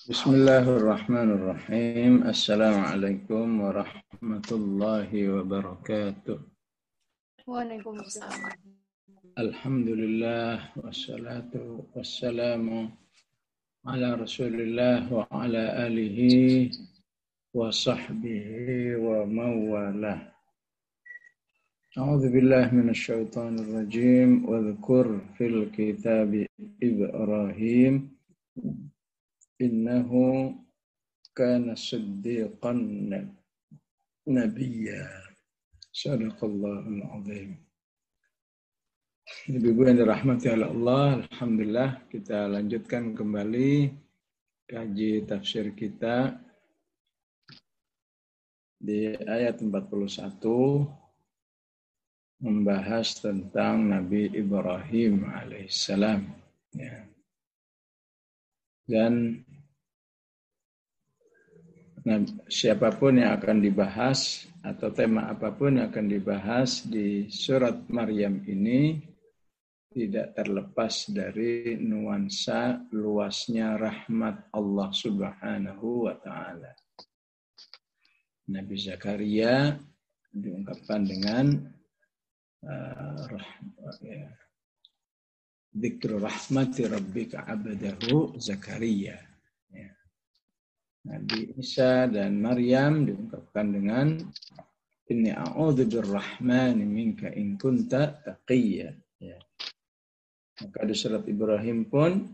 Bismillahirrahmanirrahim. Assalamualaikum warahmatullahi wabarakatuh. Waalaikumsalam. Alhamdulillah wassalatu wassalamu ala Rasulillah wa ala alihi wa sahbihi wa mawalah. A'udzu billahi minasy syaithanir rajim. Wadhkur fil kitabi Ibrahim innahu kana siddiqan nabiyya. Sadaqallahul azim. Ibu-ibu yang dirahmati oleh Allah, alhamdulillah kita lanjutkan kembali kaji tafsir kita di ayat 41 membahas tentang Nabi Ibrahim alaihissalam. Ya. Dan siapapun yang akan dibahas atau tema apapun yang akan dibahas di surat Maryam ini tidak terlepas dari nuansa luasnya rahmat Allah Subhanahu wa taala. Nabi Zakaria diungkapkan dengan dzikru rahmati rabbika abdahu Zakaria. Ya. Nabi Isa dan Maryam diungkapkan dengan inni a'udzu birrahmani minka in kunta taqiyya. Ya. Maka di surat Ibrahim pun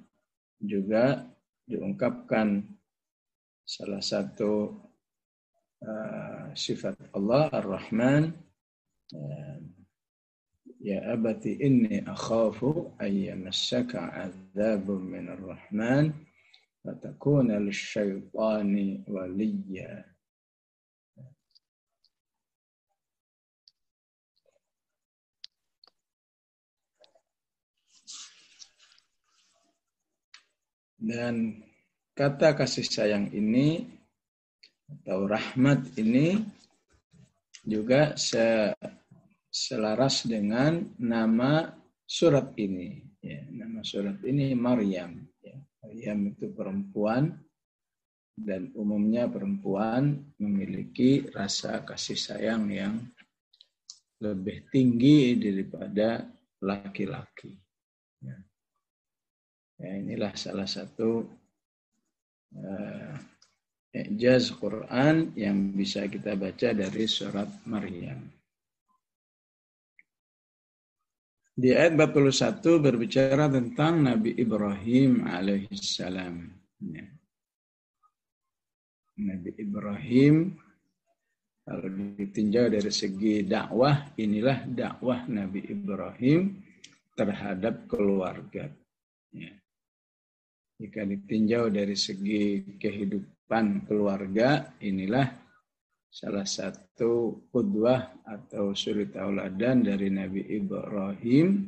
juga diungkapkan salah satu sifat Allah Ar-Rahman. Ya abati inni akhafu ay yamassaka 'adzabun minar rahman fatakuna lisyaitani waliyya. Dan kata kasih sayang ini atau rahmat ini juga selaras dengan nama surat ini. Ya, nama surat ini Maryam. Ya, Maryam itu perempuan dan umumnya perempuan memiliki rasa kasih sayang yang lebih tinggi daripada laki-laki. Ya. Ya, inilah salah satu i'jaz Quran yang bisa kita baca dari surat Maryam. Di ayat 41 berbicara tentang Nabi Ibrahim alaihissalam. Ya. Nabi Ibrahim kalau ditinjau dari segi dakwah, inilah dakwah Nabi Ibrahim terhadap keluarga. Ya. Jika ditinjau dari segi kehidupan keluarga, inilah salah satu qudwah atau suri tauladan dari Nabi Ibrahim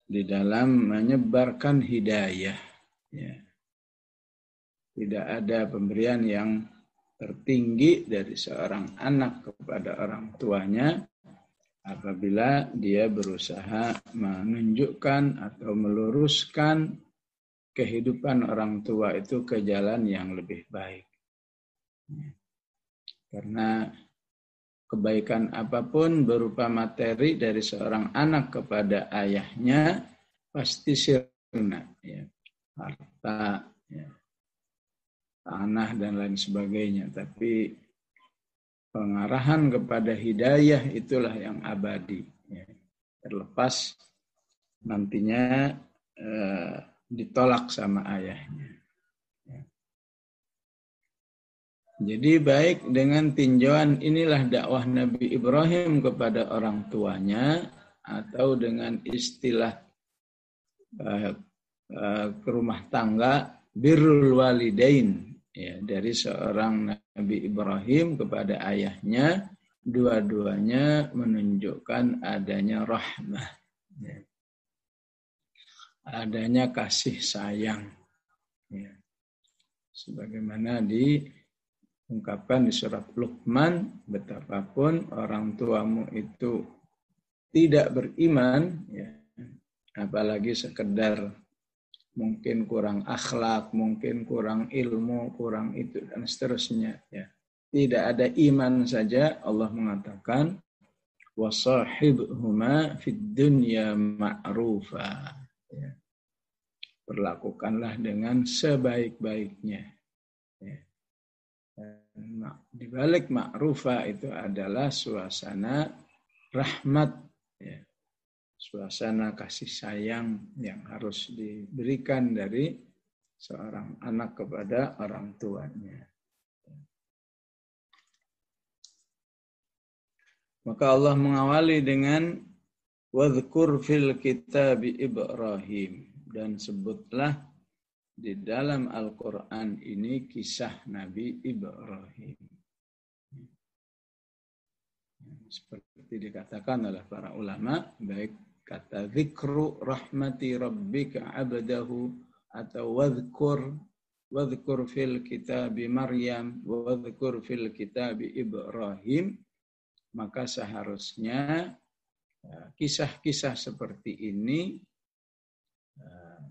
di dalam menyebarkan hidayah. Ya. Tidak ada pemberian yang tertinggi dari seorang anak kepada orang tuanya apabila dia berusaha menunjukkan atau meluruskan kehidupan orang tua itu ke jalan yang lebih baik. Karena kebaikan apapun berupa materi dari seorang anak kepada ayahnya pasti sirna, ya. Harta, ya. Tanah dan lain sebagainya. Tapi pengarahan kepada hidayah itulah yang abadi. Ya. Terlepas nantinya ditolak sama ayahnya. Ya. Jadi baik dengan tinjauan inilah dakwah Nabi Ibrahim kepada orang tuanya atau dengan istilah ke rumah tangga birrul walidain. Ya, dari seorang Nabi Ibrahim kepada ayahnya, dua-duanya menunjukkan adanya rahmah, ya. Adanya kasih sayang. Ya. Sebagaimana diungkapkan di surat Luqman, betapapun orang tuamu itu tidak beriman, ya, apalagi sekedar mungkin kurang akhlak, mungkin kurang ilmu, kurang itu dan seterusnya. Ya. Tidak ada iman saja Allah mengatakan wasahibhuma fid dunya ma'rufa. Ya. Perlakukanlah dengan sebaik-baiknya. Ya. Di balik ma'rufa itu adalah suasana rahmat, ya. Suasana kasih sayang yang harus diberikan dari seorang anak kepada orang tuanya. Maka Allah mengawali dengan wadhkur fil kitab Ibrahim, dan sebutlah di dalam Al-Quran ini kisah Nabi Ibrahim. Seperti dikatakan oleh para ulama, baik kata zikru rahmati rabbika abdahu atau wadhkur fil kitab Maryam, wadhkur fil kitab Ibrahim, maka seharusnya kisah-kisah seperti ini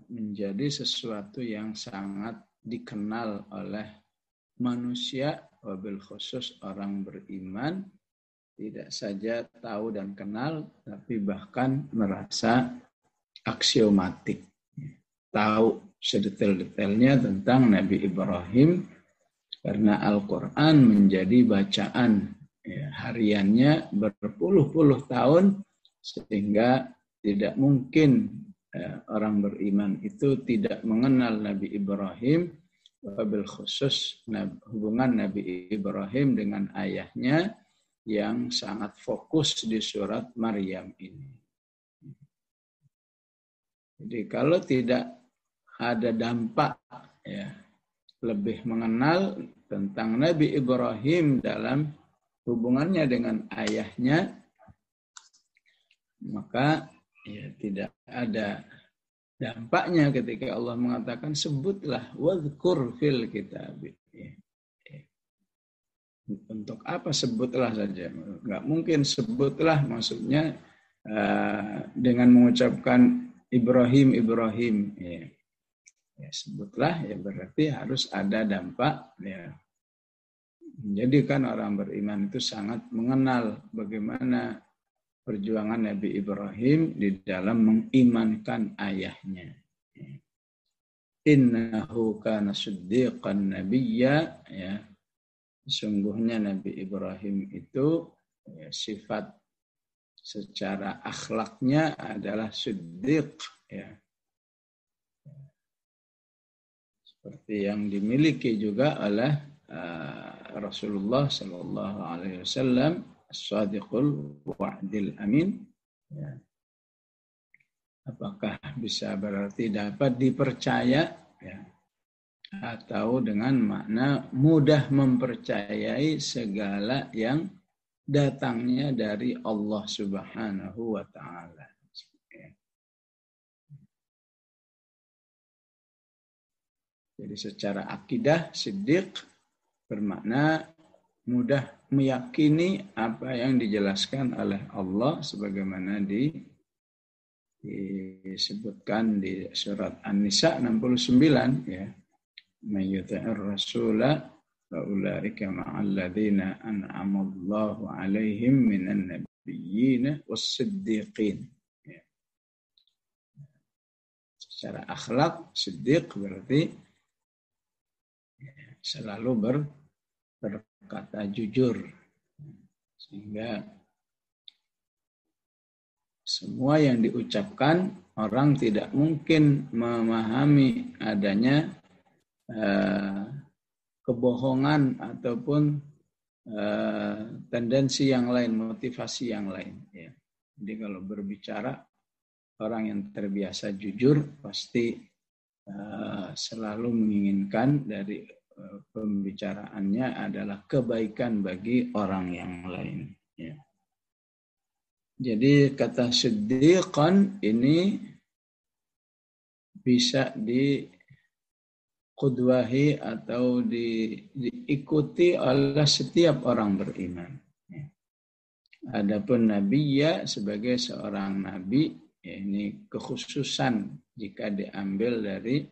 menjadi sesuatu yang sangat dikenal oleh manusia, wabil khusus orang beriman, tidak saja tahu dan kenal, tapi bahkan merasa aksiomatik. Tahu sedetail-detailnya tentang Nabi Ibrahim, karena Al-Quran menjadi bacaan hariannya berpuluh-puluh tahun, sehingga tidak mungkin orang beriman itu tidak mengenal Nabi Ibrahim, wabil khusus hubungan Nabi Ibrahim dengan ayahnya yang sangat fokus di surat Maryam ini. Jadi kalau tidak ada dampak, ya, lebih mengenal tentang Nabi Ibrahim dalam hubungannya dengan ayahnya, maka ya tidak ada dampaknya ketika Allah mengatakan sebutlah wadhkur fil kitab. Untuk apa sebutlah saja? Enggak mungkin sebutlah, maksudnya dengan mengucapkan Ibrahim. Ya, sebutlah ya berarti harus ada dampak. Ya. Jadi kan orang beriman itu sangat mengenal bagaimana perjuangan Nabi Ibrahim di dalam mengimankan ayahnya. Innahu kana siddiqan nabiyya, ya. Sesungguhnya Nabi Ibrahim itu ya, sifat secara akhlaknya adalah siddiq, ya. Seperti yang dimiliki juga oleh Rasulullah Sallallahu Alaihi Wasallam, as-sadiqul wa'dil amin. Ya. Apakah bisa berarti dapat dipercaya, ya, atau dengan makna mudah mempercayai segala yang datangnya dari Allah Subhanahu wa Ta'ala. Jadi secara akidah, siddiq bermakna mudah meyakini apa yang dijelaskan oleh Allah sebagaimana disebutkan di surat An-Nisa 69, ya. Man yuti'ir rasula fa ulaika ma'al ladzina an'ama Allahu 'alaihim minan nabiyyin was-siddiqin. Ya. Secara akhlak siddiq berarti selalu berkata jujur, sehingga semua yang diucapkan orang tidak mungkin memahami adanya kebohongan ataupun tendensi yang lain, motivasi yang lain. Ya. Jadi kalau berbicara orang yang terbiasa jujur pasti selalu menginginkan dari pembicaraannya adalah kebaikan bagi orang yang lain. Ya. Jadi kata siddiqan ini bisa diqudwahi atau diikuti oleh setiap orang beriman. Ya. Adapun nabiyya sebagai seorang nabi, Ya, ini kekhususan jika diambil dari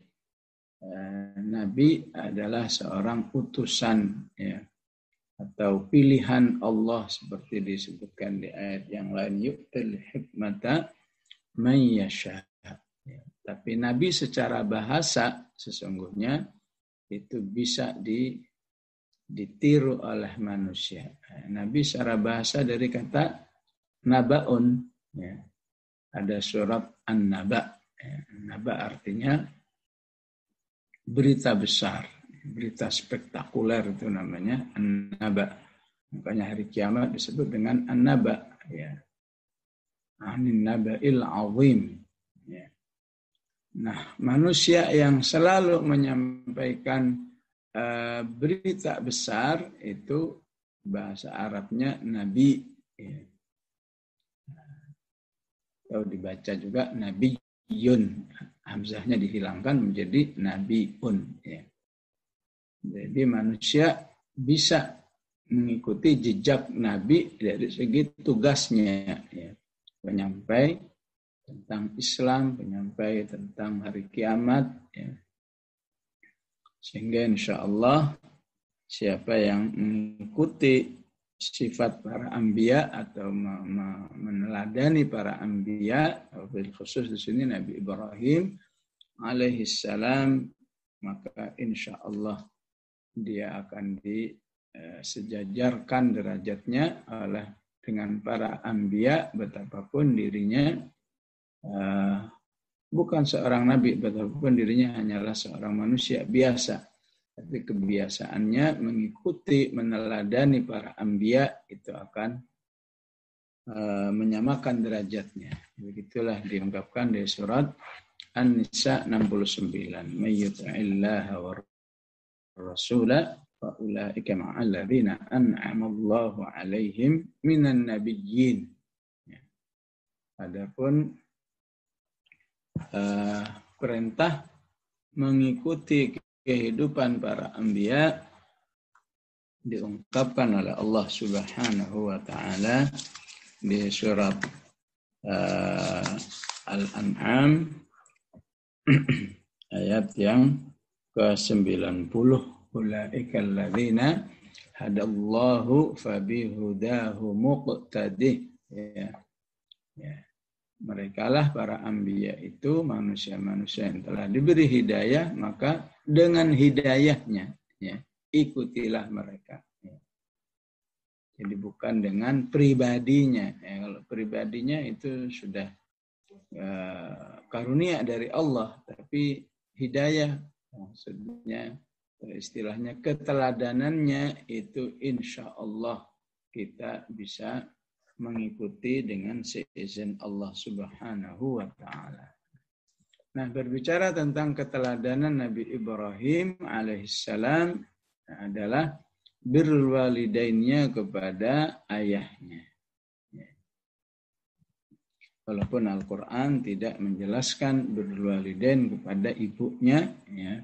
Nabi adalah seorang utusan, ya, atau pilihan Allah seperti disebutkan di ayat yang lain, yu'til hikmata man yasha. Ya, tapi Nabi secara bahasa sesungguhnya itu bisa ditiru oleh manusia. Nabi secara bahasa dari kata nabaun, ya. Ada surat An-Naba. Naba artinya berita besar, berita spektakuler, itu namanya An-Naba. Makanya hari kiamat disebut dengan An-Naba, ya. Anin naba'il azim, ya. Nah, manusia yang selalu menyampaikan berita besar itu bahasa Arabnya Nabi, ya. Atau dibaca juga Nabiyun, hamzahnya dihilangkan menjadi Nabiun, ya. Jadi manusia bisa mengikuti jejak Nabi dari segi tugasnya, ya. Penyampai tentang Islam, penyampai tentang hari kiamat, ya. Sehingga insya Allah siapa yang mengikuti sifat para anbiya atau meneladani para anbiya, khusus di sini Nabi Ibrahim alaihissalam, maka insya Allah dia akan disejajarkan derajatnya oleh dengan para anbiya, betapapun dirinya bukan seorang nabi, betapapun dirinya hanyalah seorang manusia biasa. Tapi kebiasaannya mengikuti, meneladani para anbiya itu akan menyamakan derajatnya. Begitulah diungkapkan di surat An-Nisa 69. May yuti'illaha wa rasula fa ulaika ma'al ladzina an'ama Allahu 'alaihim minan nabiyyin. Adapun perintah mengikuti kehidupan para anbiya diungkapkan oleh Allah Subhanahu wa taala di surat Al-An'am ayat yang ke-90. Ulaikal ladzina hadallahu fabihudahu muqtadih. Ya. Ya. Merekalah para anbiya itu manusia-manusia yang telah diberi hidayah, maka dengan hidayahnya, ya, ikutilah mereka. Ya. Jadi bukan dengan pribadinya. Ya, kalau pribadinya itu sudah karunia dari Allah, tapi hidayah maksudnya istilahnya keteladanannya itu insya Allah kita bisa mengikuti dengan seizin Allah Subhanahu wa taala. Nah, berbicara tentang keteladanan Nabi Ibrahim alaihissalam adalah birrul walidainnya kepada ayahnya. Walaupun Al-Quran tidak menjelaskan birrul walidain kepada ibunya, ya.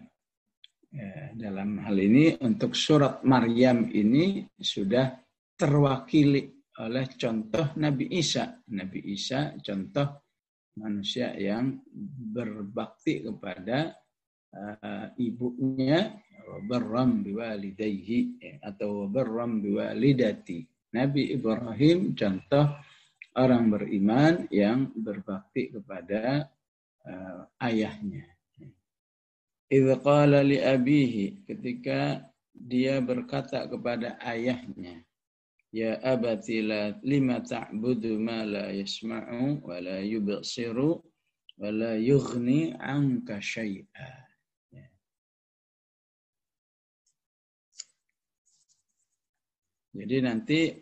Dalam hal ini untuk surat Maryam ini sudah terwakili oleh contoh Nabi Isa. Nabi Isa contoh manusia yang berbakti kepada ibunya, barram biwalidayhi atau barram biwalidati. Nabi Ibrahim contoh orang beriman yang berbakti kepada ayahnya. Idz qala li abihi, ketika dia berkata kepada ayahnya, ya abati lima ta'budu ma la yasma'u wa la yubsiru wa la yughni 'anka syai'a. Jadi nanti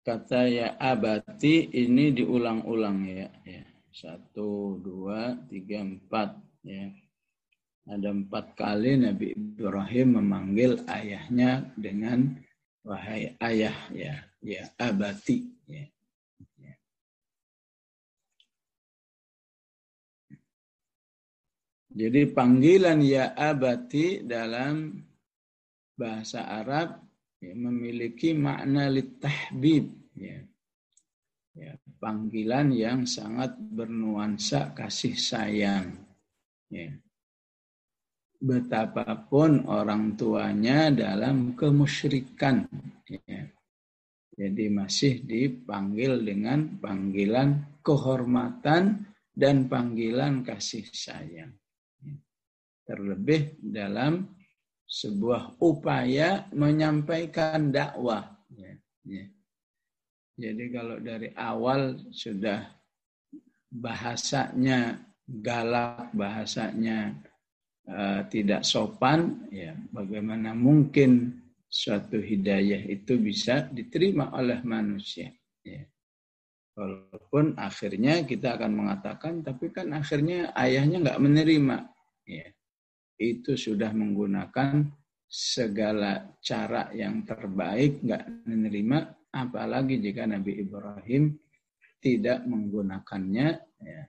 kata ya abati ini diulang-ulang, ya. 1, 2, 3, 4, ya. Ada 4 kali Nabi Ibrahim memanggil ayahnya dengan wahai ayah, ya abati, ya. Jadi panggilan ya abati dalam bahasa Arab, ya, memiliki makna litahbib, ya. Ya, panggilan yang sangat bernuansa kasih sayang. Ya. Betapapun orang tuanya dalam kemusyrikan. Ya. Jadi masih dipanggil dengan panggilan kehormatan dan panggilan kasih sayang. Terlebih dalam sebuah upaya menyampaikan dakwah. Jadi kalau dari awal sudah bahasanya galak, bahasanya tidak sopan, ya bagaimana mungkin suatu hidayah itu bisa diterima oleh manusia. Ya. Walaupun akhirnya kita akan mengatakan, tapi kan akhirnya ayahnya nggak menerima. Ya. Itu sudah menggunakan segala cara yang terbaik, nggak menerima, apalagi jika Nabi Ibrahim tidak menggunakannya, ya,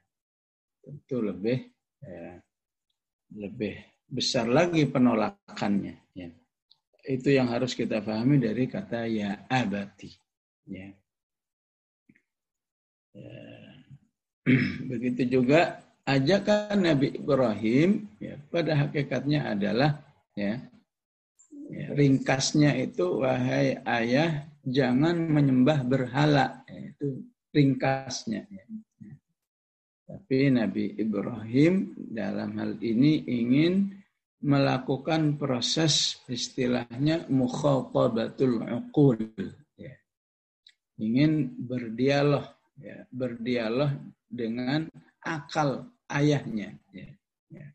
tentu lebih besar lagi penolakannya. Ya. Itu yang harus kita pahami dari kata ya abati. Ya. Begitu juga ajakan Nabi Ibrahim, ya, pada hakikatnya adalah, ya, ringkasnya itu, wahai ayah, jangan menyembah berhala. Itu ringkasnya. Ya. Tapi Nabi Ibrahim dalam hal ini ingin melakukan proses istilahnya mukhatabatul uqul. Ya. Ingin berdialog, ya, berdialog dengan akal ayahnya. Ya. Ya.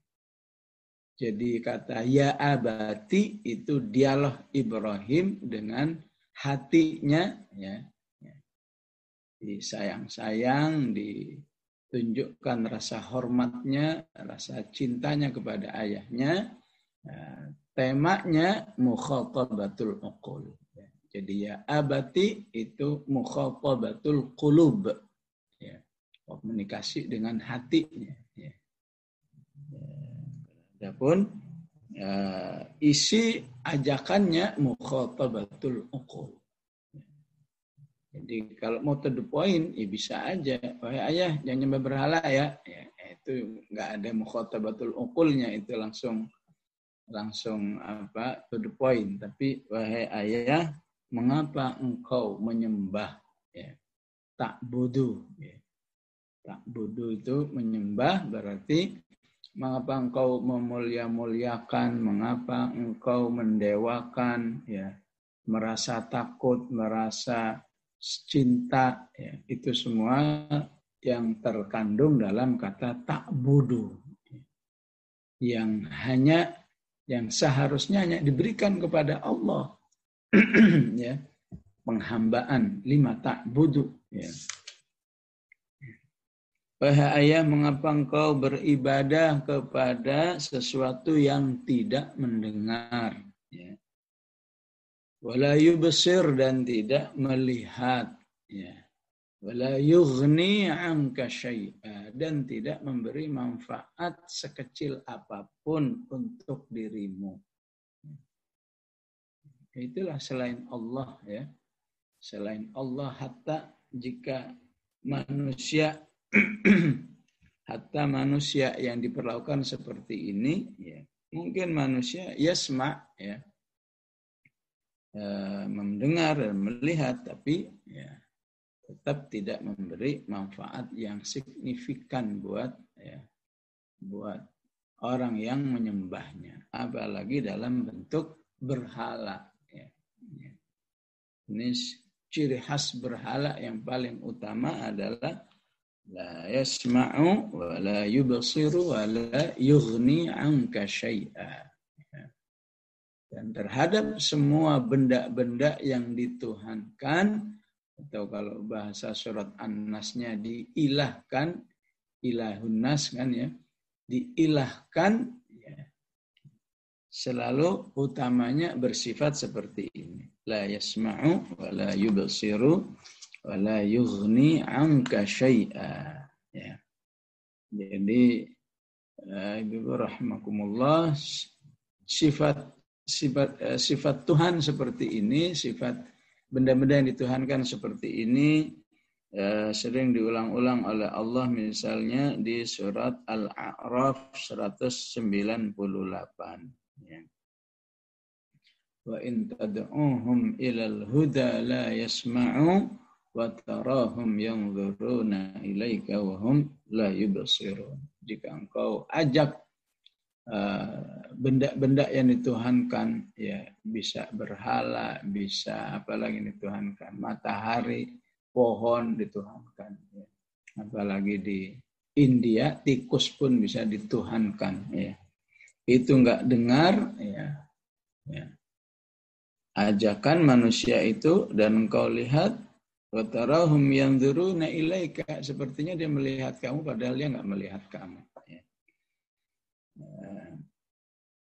Jadi kata ya abati itu dialog Ibrahim dengan hatinya, ya. Disayang-sayang, ditunjukkan rasa hormatnya, rasa cintanya kepada ayahnya. Temanya mukhatabatul uqul. Jadi ya abati itu mukhatabatul qulub. Ya. Komunikasi dengan hatinya. Ya. Adapun isi ajakannya mukhatabatul uqul. Jadi kalau mau to the point, ya bisa aja. Wahai ayah, jangan nyembah berhala ya. Ya itu nggak ada mukhatabatul uqulnya, itu langsung to the point. Tapi wahai ayah, mengapa engkau menyembah? Ya. Ta'budu. Ya. Ta'budu itu menyembah, berarti mengapa engkau memulia-muliakan, mengapa engkau mendewakan, ya, merasa takut, merasa cinta, ya, itu semua yang terkandung dalam kata ta'budu, yang seharusnya hanya diberikan kepada Allah. Ya, penghambaan, lima ta'budu. Ya. Wahai ayah, mengapa engkau beribadah kepada sesuatu yang tidak mendengar, ya. Wala yubsir, dan tidak melihat, ya. Wala yughni anka syai'a, dan tidak memberi manfaat sekecil apapun untuk dirimu. Itulah selain Allah, ya. Selain Allah, hatta jika manusia hatta manusia yang diperlakukan seperti ini, ya, mungkin manusia yasma, ya, mendengar dan melihat, tapi ya, tetap tidak memberi manfaat yang signifikan buat orang yang menyembahnya, apalagi dalam bentuk berhala. Ya. Ini ciri khas berhala yang paling utama adalah la yasma'u wa la yubsiru wa la yughni anka syai'a. Dan terhadap semua benda-benda yang dituhankan, atau kalau bahasa surat An-Nasnya diilahkan, ilahun nas kan, ya, diilahkan, ya, selalu utamanya bersifat seperti ini. La yasma'u wa la yubsiru wala yughni anka syai'a. Ya. Jadi Ibu rahimakumullah, sifat Tuhan seperti ini, sifat benda-benda yang dituhankan seperti ini, sering diulang-ulang oleh Allah, misalnya di surat Al-A'raf 198. Ya. Wa in tad'uhum ilal huda la yasma'u wa tarahum yanzuruna ilaika wa hum la yubsirun. Jika engkau ajak benda-benda yang dituhankan, ya bisa berhala, bisa apalagi dituhankan, matahari, pohon dituhankan, ya. Apalagi di India tikus pun bisa dituhankan, ya. Itu enggak dengar, ya. Ajakan manusia itu dan engkau lihat, wa tarahum yanzuruna ilaika, sepertinya dia melihat kamu padahal dia enggak melihat kamu, ya.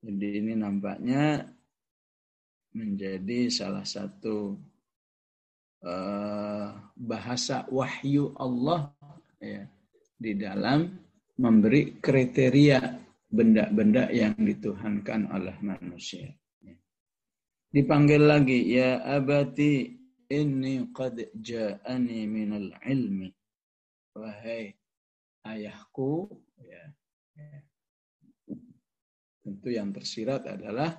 Jadi ini nampaknya menjadi salah satu bahasa wahyu Allah, ya, di dalam memberi kriteria benda-benda yang dituhankan oleh manusia. Dipanggil lagi, ya abati inni qad ja'ani minal ilmi. Wahai ayahku, ya. Tentu yang tersirat adalah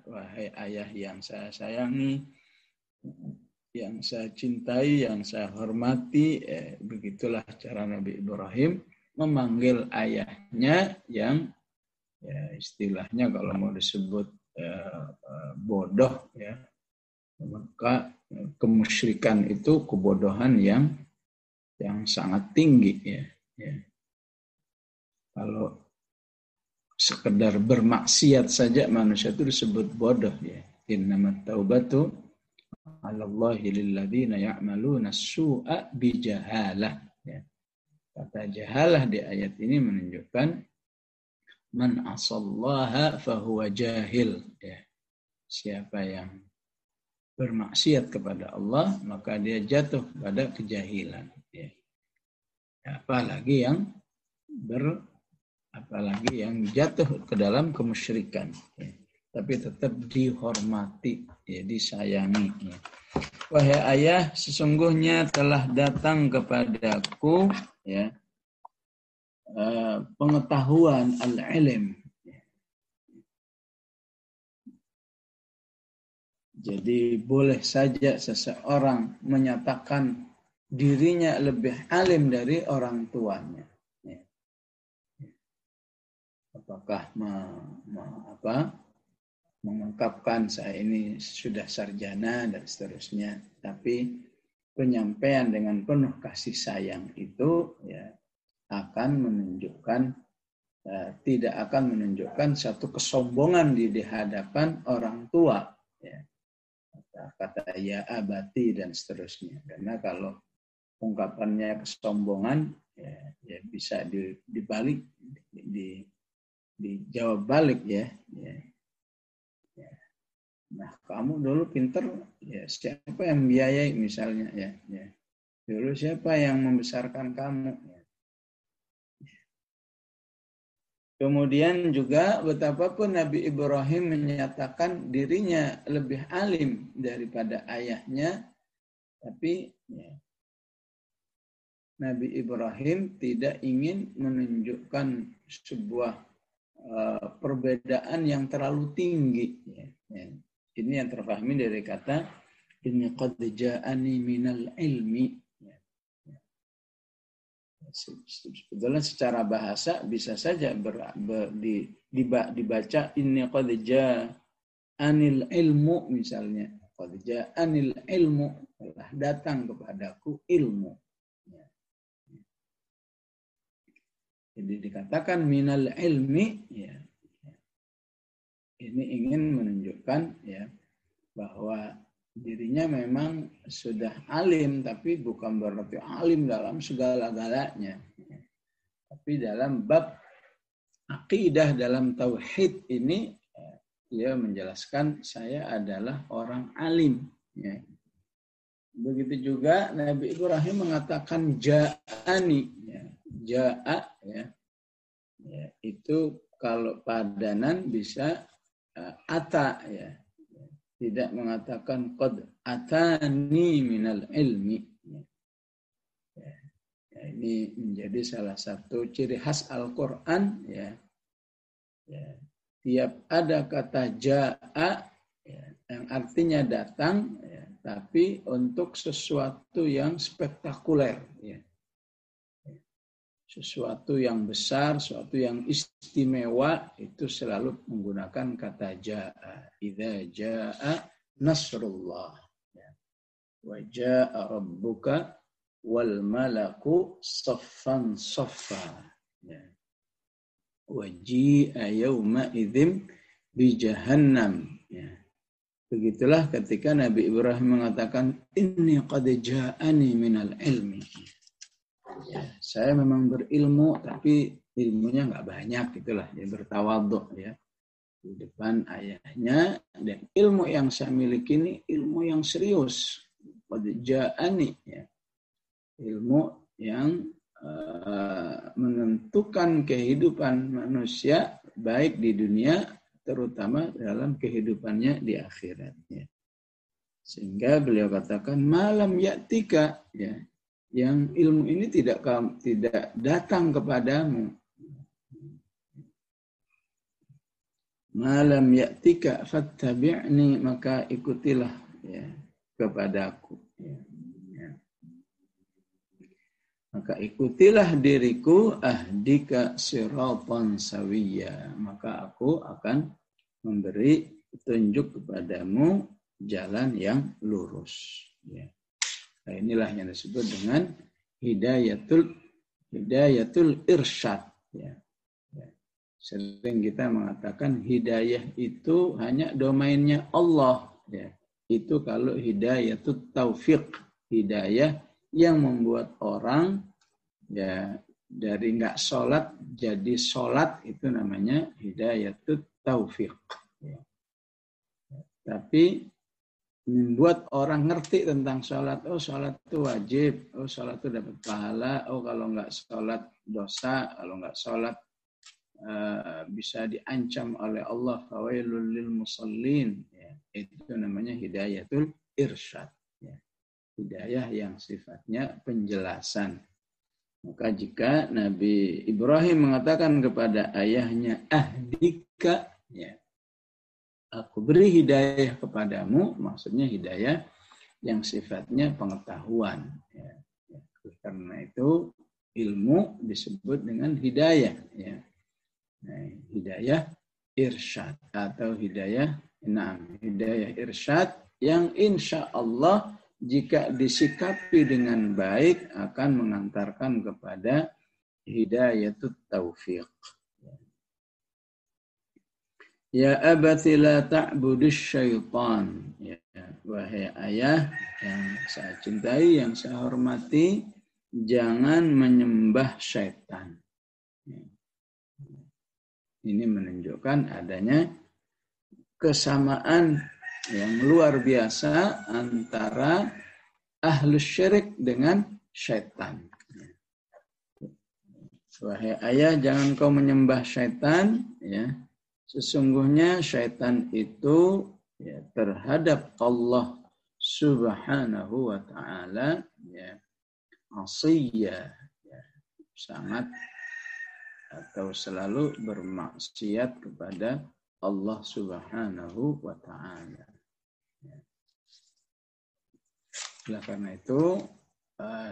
wahai ayah yang saya sayangi, yang saya cintai, yang saya hormati. Begitulah cara Nabi Ibrahim memanggil ayahnya yang, ya, istilahnya kalau mau disebut bodoh, ya, maka kemusyrikan itu kebodohan yang sangat tinggi, ya. Kalau sekedar bermaksiat saja manusia itu disebut bodoh, ya. Innamat taubatu 'alallahi lilladzina ya'maluna as-su'a bijahalah, ya. Kata jahalah di ayat ini menunjukkan man asallaha fahuwa jahil, ya. Siapa yang bermaksiat kepada Allah maka dia jatuh pada kejahilan, ya. Apalagi yang jatuh ke dalam kemusyrikan, ya. Tapi tetap dihormati, ya, disayangi, ya. Wahai ayah, sesungguhnya telah datang kepadaku, ya, pengetahuan al-ilm. Jadi boleh saja seseorang menyatakan dirinya lebih alim dari orang tuanya. Apakah mengungkapkan saya ini sudah sarjana dan seterusnya, tapi penyampaian dengan penuh kasih sayang itu, ya, tidak akan menunjukkan satu kesombongan di hadapan orang tua, ya. Kata ya abati dan seterusnya. Karena kalau ungkapannya kesombongan, ya bisa dibalik, dijawab balik, ya. Nah, kamu dulu pinter, ya siapa yang biayai misalnya, ya. Dulu siapa yang membesarkan kamu, ya. Kemudian juga betapapun Nabi Ibrahim menyatakan dirinya lebih alim daripada ayahnya, tapi, ya, Nabi Ibrahim tidak ingin menunjukkan sebuah perbedaan yang terlalu tinggi, ya. Ini yang terpahami dari kata inni qad ja'ani minal ilmi. Sebetulnya secara bahasa bisa saja dibaca inni qad ja'anil ilmu, misalnya qad ja'anil ilmu, telah datang kepadaku ilmu. Jadi dikatakan minal ilmi, ya. Ini ingin menunjukkan, ya, bahwa dirinya memang sudah alim, tapi bukan berarti alim dalam segala-galanya. Tapi dalam bab akidah, dalam tauhid ini, dia menjelaskan saya adalah orang alim, ya. Begitu juga Nabi Ibrahim mengatakan ja'ani, ya. Ja'a, ya. Itu kalau padanan bisa ata, ya. Tidak mengatakan qad atani minal ilmi. Ini menjadi salah satu ciri khas Al-Quran. Ya. Tiap ada kata ja'a, yang artinya datang, tapi untuk sesuatu yang spektakuler. Sesuatu yang besar, sesuatu yang istimewa, itu selalu menggunakan kata ja'a. Idza ja'a nasrullah. Wa ja'a rabbuka wal malaku saffan saffa. Wa ji'a yawma idzin bi jahannam. Begitulah ketika Nabi Ibrahim mengatakan, inni qad ja'ani minal ilmi. Saya memang berilmu, tapi ilmunya nggak banyak, gitulah. Dia bertawadhu ya di depan ayahnya, dan ilmu yang saya miliki ini ilmu yang serius. Qad ja'ani, ya. Ilmu yang menentukan kehidupan manusia baik di dunia, terutama dalam kehidupannya di akhirat. Ya. Sehingga beliau katakan malam ya'tika, ya, yang ilmu ini tidak datang kepadamu. Malam ya'tika fattabi'ni, maka ikutilah ya kepadaku. Ya. Maka ikutilah diriku, ahdika siratan sawiyya, maka aku akan memberi petunjuk kepadamu jalan yang lurus. Ya. Nah, inilah yang disebut dengan hidayatul irsyad. Ya. Ya. Sering kita mengatakan hidayah itu hanya domainnya Allah. Ya. Itu kalau hidayatul taufiq, hidayah yang membuat orang ya dari nggak sholat jadi sholat, itu namanya hidayatul taufiq. Ya. Tapi membuat orang ngerti tentang sholat. Oh, sholat itu wajib. Oh, sholat itu dapat pahala. Oh, kalau nggak sholat dosa. Kalau nggak sholat bisa diancam oleh Allah. Fawailul lil musallin. Ya, itu namanya hidayatul irsyad. Ya. Hidayah yang sifatnya penjelasan. Maka jika Nabi Ibrahim mengatakan kepada ayahnya, ahdika, ya, aku beri hidayah kepadamu, maksudnya hidayah yang sifatnya pengetahuan. Ya. Karena itu ilmu disebut dengan hidayah. Ya. Nah, hidayah irsyad atau hidayah irsyad yang insya Allah jika disikapi dengan baik akan mengantarkan kepada hidayatut taufiq. Ya abati la ta'budus syaitan. Ya, wahai ayah yang saya cintai, yang saya hormati, jangan menyembah syaitan. Ya. Ini menunjukkan adanya kesamaan yang luar biasa antara ahlus syirik dengan syaitan. Wahai ayah, jangan kau menyembah syaitan, ya. Sesungguhnya syaitan itu ya, terhadap Allah Subhanahu wa ta'ala ya, asiyah, ya, sangat atau selalu bermaksiat kepada Allah Subhanahu wa ta'ala. Oleh karena itu,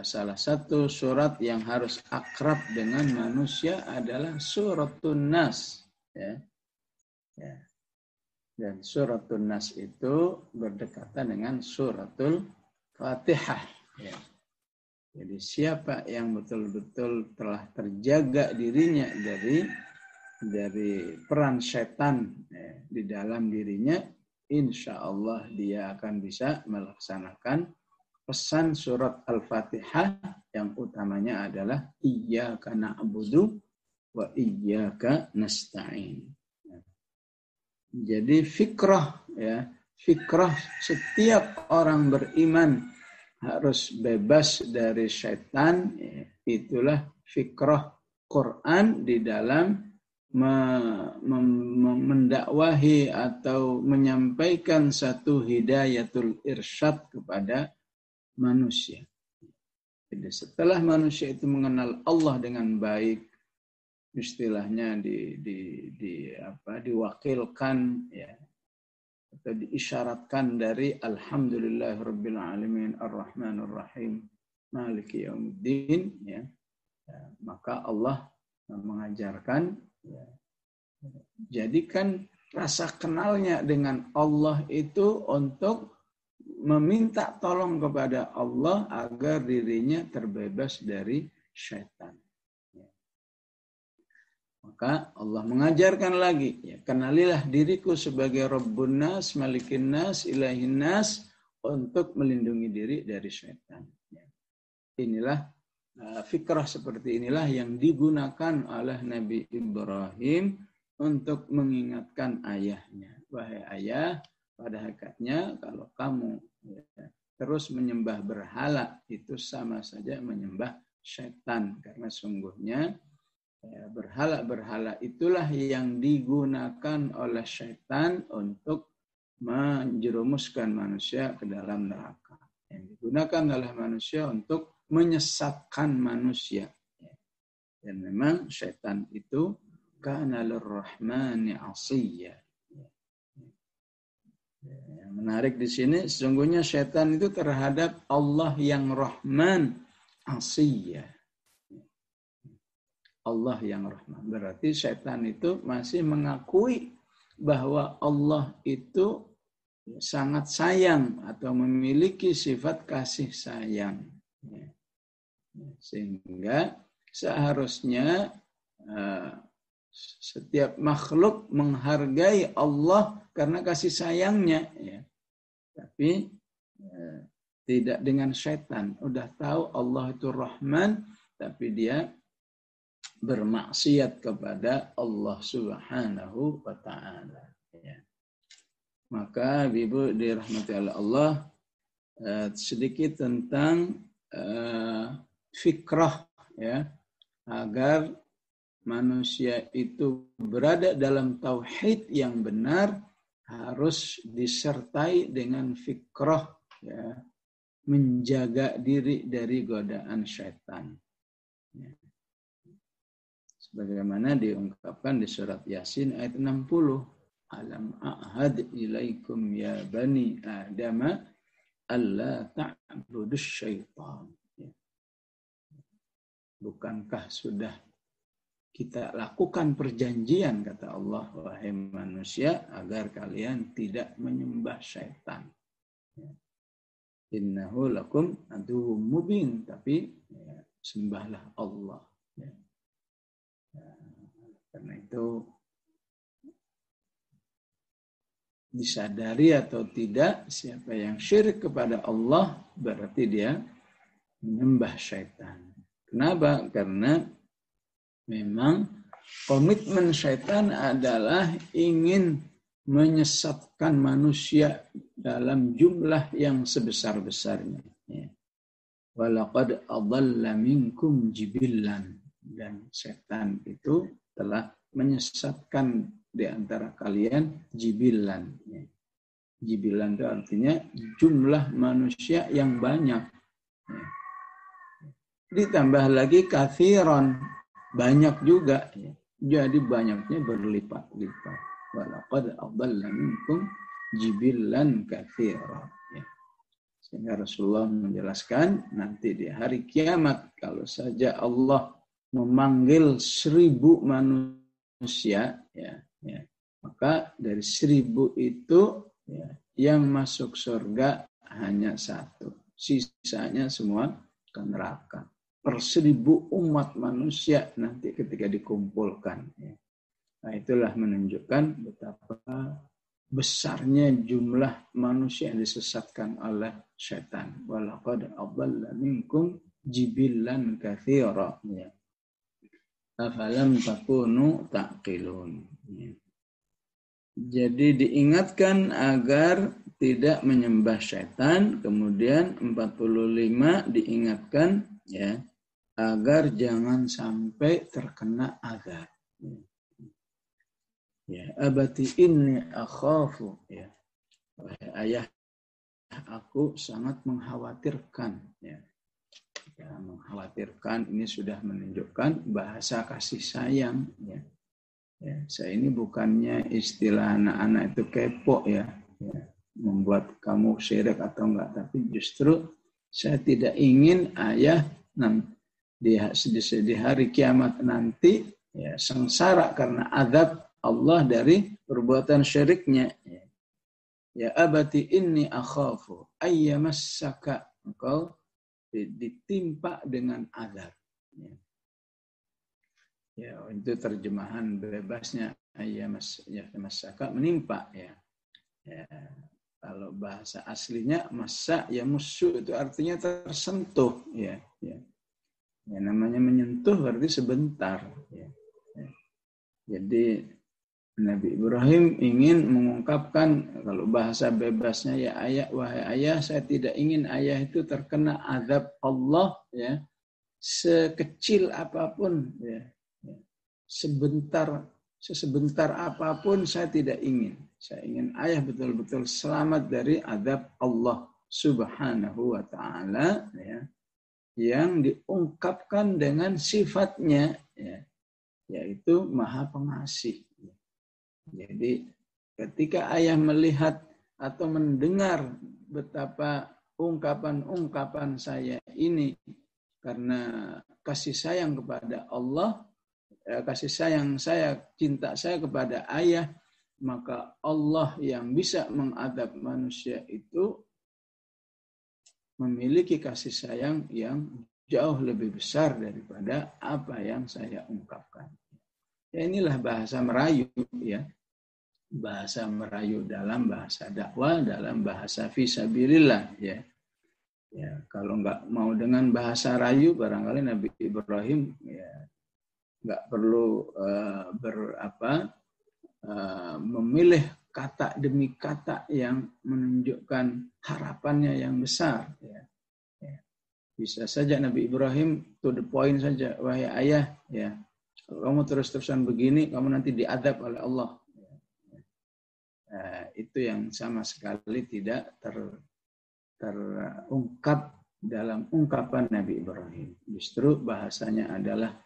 salah satu surat yang harus akrab dengan manusia adalah suratun Nas. Ya. Ya. Dan suratun Nas itu berdekatan dengan suratul Fatihah. Ya. Jadi siapa yang betul-betul telah terjaga dirinya dari peran setan ya, di dalam dirinya, insya Allah dia akan bisa melaksanakan pesan surat Al-Fatihah yang utamanya adalah iyyaka na'budu wa iyyaka nasta'in. Jadi fikrah setiap orang beriman harus bebas dari syaitan. Ya, itulah fikrah Quran di dalam mendakwahi atau menyampaikan satu hidayatul irsyad kepada manusia. Jadi setelah manusia itu mengenal Allah dengan baik, istilahnya diwakilkan ya, atau diisyaratkan dari Alhamdulillahirabbil alamin arrahmanir rahim maliki yaumiddin ya, maka Allah mengajarkan ya, jadikan rasa kenalnya dengan Allah itu untuk meminta tolong kepada Allah agar dirinya terbebas dari syaitan. Maka Allah mengajarkan lagi, ya, kenalilah diriku sebagai Rabbun Nas, Malikin Nas, Ilahin Nas, untuk melindungi diri dari syaitan. Ya. Inilah fikrah seperti inilah yang digunakan oleh Nabi Ibrahim untuk mengingatkan ayahnya. Wahai ayah, pada hakikatnya kalau kamu ya, terus menyembah berhala, itu sama saja menyembah syaitan. Karena sungguhnya berhala-berhala itulah yang digunakan oleh syaitan untuk menjerumuskan manusia ke dalam neraka. Yang digunakan oleh manusia untuk menyesatkan manusia. Dan memang syaitan itu kana lirrahmani 'asiyya. Yang menarik di sini, sesungguhnya syaitan itu terhadap Allah yang Rahman 'asiyya. Allah yang Rahman. Berarti syaitan itu masih mengakui bahwa Allah itu sangat sayang atau memiliki sifat kasih sayang. Sehingga seharusnya setiap makhluk menghargai Allah karena kasih sayangnya. Tapi tidak dengan syaitan. Udah tahu Allah itu Rahman, tapi dia bermaksiat kepada Allah Subhanahu wa ta'ala. Ya. Maka Ibu dirahmati oleh Allah, sedikit tentang fikrah ya, agar manusia itu berada dalam tauhid yang benar harus disertai dengan fikrah ya, menjaga diri dari godaan syaitan. Ya. Sebagaimana diungkapkan di surat Yasin ayat 60. Alam a'had ilaikum ya bani Adama alla ta'budus syaitan. Bukankah sudah kita lakukan perjanjian, kata Allah, wahai manusia, agar kalian tidak menyembah syaitan. Innahu lakum aduwwum mubin. Tapi sembahlah Allah. Karena itu disadari atau tidak, siapa yang syirik kepada Allah berarti dia menyembah syaitan. Kenapa? Karena memang komitmen syaitan adalah ingin menyesatkan manusia dalam jumlah yang sebesar-besarnya. Walaqad adalla minkum jibillan. Dan setan itu telah menyesatkan di antara kalian jibilan. Jibilan itu artinya jumlah manusia yang banyak. Ditambah lagi kathiron, banyak juga. Jadi banyaknya berlipat-lipat. Walaqad adalla minkum jibilan kathiron. Sehingga Rasulullah menjelaskan nanti di hari kiamat, kalau saja Allah memanggil 1000 manusia, maka dari 1000 itu yang masuk surga hanya 1, sisanya semua ke neraka. Per 1000 umat manusia nanti ketika dikumpulkan. Nah, itulah menunjukkan betapa besarnya jumlah manusia yang disesatkan oleh syaitan. Walaqad adalla minkum jibillan katsira. Afalam takunu taqilun. Jadi diingatkan agar tidak menyembah syaitan. Kemudian 45 diingatkan agar jangan sampai terkena azab. Abati inni akhafu. Wahai ayah, aku sangat mengkhawatirkan. Ya, mengkhawatirkan ini sudah menunjukkan bahasa kasih sayang. Ya. Ya, saya ini bukannya istilah anak-anak itu kepo ya, membuat kamu syirik atau enggak, tapi justru saya tidak ingin ayah di hari kiamat nanti ya, sengsara karena azab Allah dari perbuatan syiriknya. Ya abati inni akhafu ayyamassaka, engkau ditimpa dengan azab. Ya, itu terjemahan bebasnya ayyamassaka, menimpa ya. Ya. Kalau bahasa aslinya masa ya musuh itu artinya tersentuh ya. Ya. Ya, namanya menyentuh berarti sebentar. Ya. Ya. Jadi Nabi Ibrahim ingin mengungkapkan, kalau bahasa bebasnya ya ayah, wahai ayah, saya tidak ingin ayah itu terkena azab Allah ya, sekecil apapun ya, sebentar apapun saya tidak ingin. Saya ingin ayah betul-betul selamat dari azab Allah Subhanahu wa taala ya, yang diungkapkan dengan sifatnya ya, yaitu Maha Pengasih. Jadi ketika ayah melihat atau mendengar betapa ungkapan-ungkapan saya ini karena kasih sayang kepada Allah, kasih sayang saya, cinta saya kepada ayah, maka Allah yang bisa mengadab manusia itu memiliki kasih sayang yang jauh lebih besar daripada apa yang saya ungkapkan. Ya, inilah bahasa Merayu ya. Bahasa Merayu dalam bahasa dakwah, dalam bahasa fisabilillah ya. Ya, kalau nggak mau dengan bahasa Rayu, barangkali Nabi Ibrahim ya nggak perlu memilih kata demi kata yang menunjukkan harapannya yang besar. Ya. Ya. Bisa saja Nabi Ibrahim to the point saja, wahai ayah, ya kalau kamu terus-terusan begini, kamu nanti diadab oleh Allah. Itu yang sama sekali tidak terungkap dalam ungkapan Nabi Ibrahim. Justru bahasanya adalah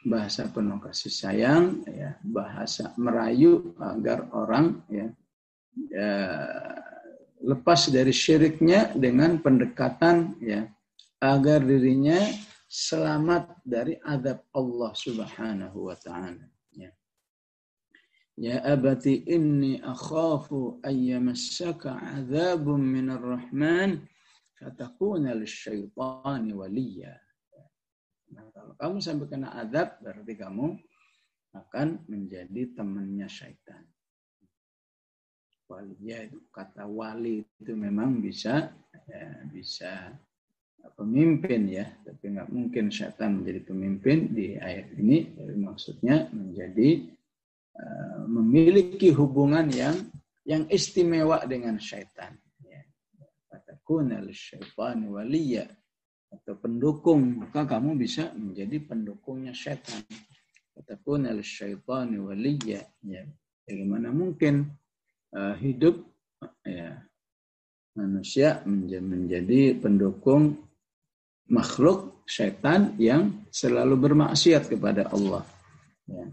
bahasa penuh kasih sayang, ya, bahasa merayu agar orang lepas dari syiriknya dengan pendekatan ya, agar dirinya selamat dari azab Allah Subhanahu wa taala. Ya abati inni akhafu ayyamassaka azabun minar rahman fatakuna lisyaitani waliya. Nah, kalau kamu sampai kena azab, berarti kamu akan menjadi temannya syaitan. Waliya itu kata wali itu memang bisa pemimpin ya, tapi nggak mungkin syaitan menjadi pemimpin di ayat ini. Jadi maksudnya menjadi memiliki hubungan yang istimewa dengan syaitan. Fatakuna lisyaitani waliya, atau pendukung, maka kamu bisa menjadi pendukungnya syaitan. Fatakuna lisyaitani waliya. Ya, bagaimana mungkin hidup ya, manusia menjadi pendukung makhluk syaitan yang selalu bermaksiat kepada Allah. Ya.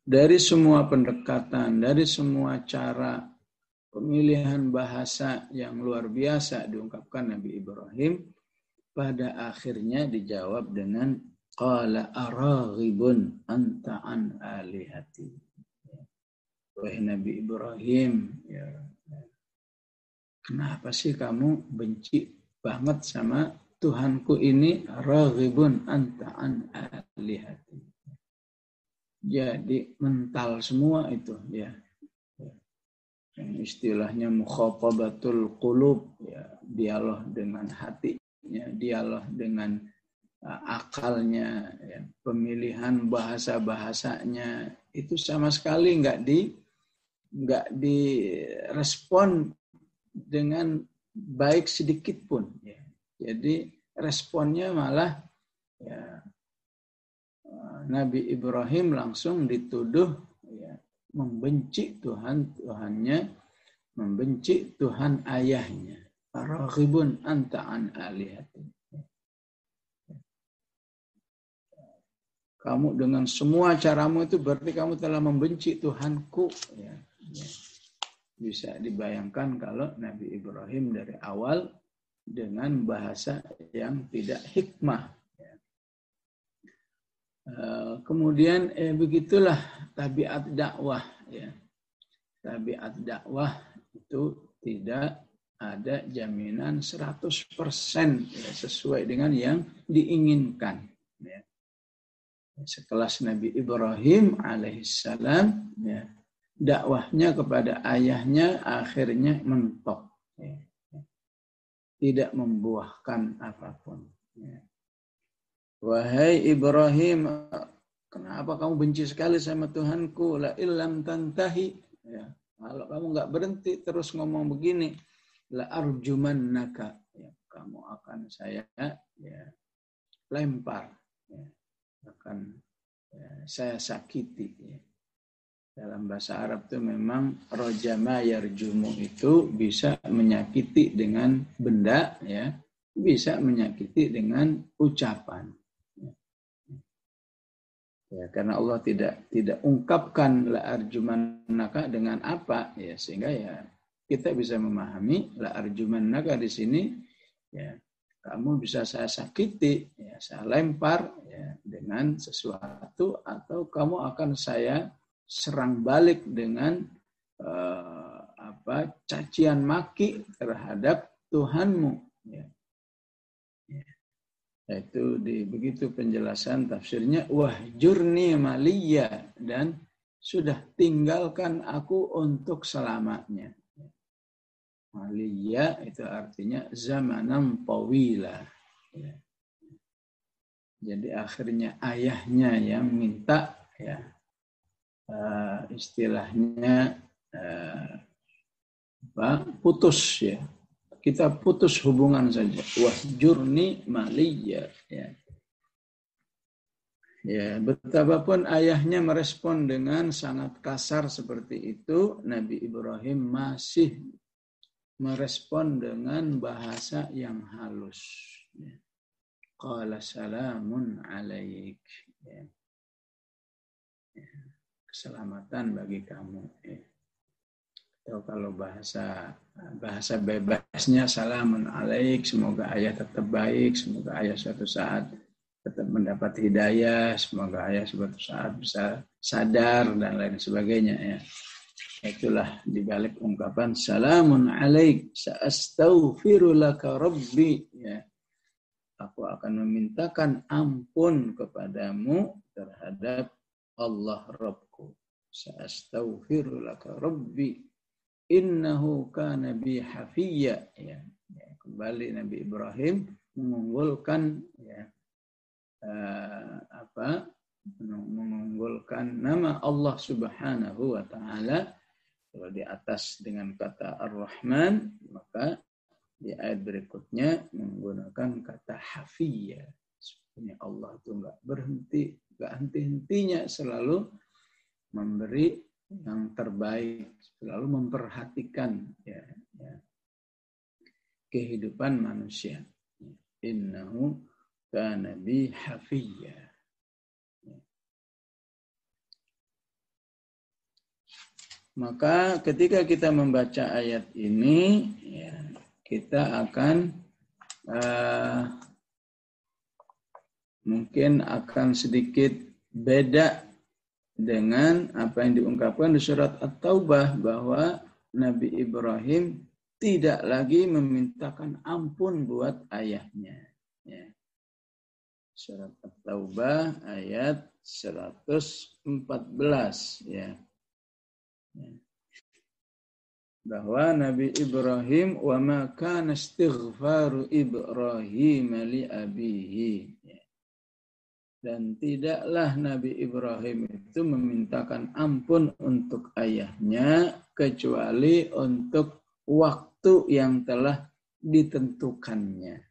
Dari semua pendekatan, dari semua cara pemilihan bahasa yang luar biasa diungkapkan Nabi Ibrahim, pada akhirnya dijawab dengan qala araghibun anta an alihati. Wahai Nabi Ibrahim, ya, kenapa sih kamu benci banget sama Tuhanku ini? Raghibun anta an alihati. Jadi mental semua itu ya. Yang istilahnya mukhatabatul qulub ya, dialog dengan hatinya, dialog dengan akalnya ya, pemilihan bahasa-bahasanya itu sama sekali nggak direspon dengan baik sedikit pun ya. Jadi responnya malah ya, Nabi Ibrahim langsung dituduh ya, membenci Tuhannya, membenci Tuhan ayahnya. araghibun anta an alihati. Kamu dengan semua caramu itu berarti kamu telah membenci Tuhanku. Ya. Bisa dibayangkan kalau Nabi Ibrahim dari awal dengan bahasa yang tidak hikmah. Kemudian begitulah tabiat dakwah. Ya. Tabiat dakwah itu tidak ada jaminan 100% ya, sesuai dengan yang diinginkan. Ya. Sekelas Nabi Ibrahim alaihissalam, ya, dakwahnya kepada ayahnya akhirnya mentok, ya, tidak membuahkan apapun. Ya. Wahai Ibrahim, kenapa kamu benci sekali sama Tuhanku? La illam tantahi. Ya. Kalau kamu nggak berhenti terus ngomong begini, la arjumannaka. Ya, kamu akan saya ya, lempar. Ya. Akan saya sakiti. Dalam bahasa Arab itu memang rojama yarjumu itu bisa menyakiti dengan benda, ya, bisa menyakiti dengan ucapan. Ya, karena Allah tidak ungkapkan la arjumannaka dengan apa, ya, sehingga ya kita bisa memahami la arjumannaka di sini, ya, kamu bisa saya sakiti, ya, saya lempar ya, dengan sesuatu, atau kamu akan saya serang balik dengan cacian maki terhadap Tuhanmu. Ya. Itu begitu penjelasan tafsirnya, wahjurni maliyya, dan sudah tinggalkan aku untuk selamanya. Maliyya itu artinya zamanan tawila. Ya. Jadi akhirnya ayahnya yang minta, ya, istilahnya putus, ya. Kita putus hubungan saja. Wahjurni maliyya. Ya. Ya, betapapun ayahnya merespon dengan sangat kasar seperti itu, Nabi Ibrahim masih merespon dengan bahasa yang halus. Qala salamun alaik. Ya. Keselamatan bagi kamu. Ya. Atau kalau bahasa bebasnya salamun alaik, semoga ayah tetap baik, semoga ayah suatu saat tetap mendapat hidayah, semoga ayah suatu saat bisa sadar dan lain sebagainya, ya. Itulah dibalik ungkapan salamun alaik, sa'astaghfiru laka rabbi, ya. Aku akan memintakan ampun kepadamu terhadap Allah Rabbku. Sa'astaghfiru laka rabbi innahu kana bi hafiyya, ya. Kembali Nabi Ibrahim mengunggulkan, ya, mengunggulkan nama Allah Subhanahu wa taala. Kalau di atas dengan kata Ar-Rahman, maka di ayat berikutnya menggunakan kata hafiyya. Sebenarnya Allah itu enggak berhenti, enggak henti-hentinya selalu memberi yang terbaik, selalu memperhatikan, ya, kehidupan manusia. Innahu kana bi hafiyya. Maka ketika kita membaca ayat ini, ya, kita akan mungkin akan sedikit beda dengan apa yang diungkapkan di surat At-Taubah, bahwa Nabi Ibrahim tidak lagi memintakan ampun buat ayahnya. Ya. Surat At-Taubah ayat 114, ya. Bahwa Nabi Ibrahim wa ma kana istighfaru Ibrahim li abihi, dan tidaklah Nabi Ibrahim itu memintakan ampun untuk ayahnya kecuali untuk waktu yang telah ditentukannya.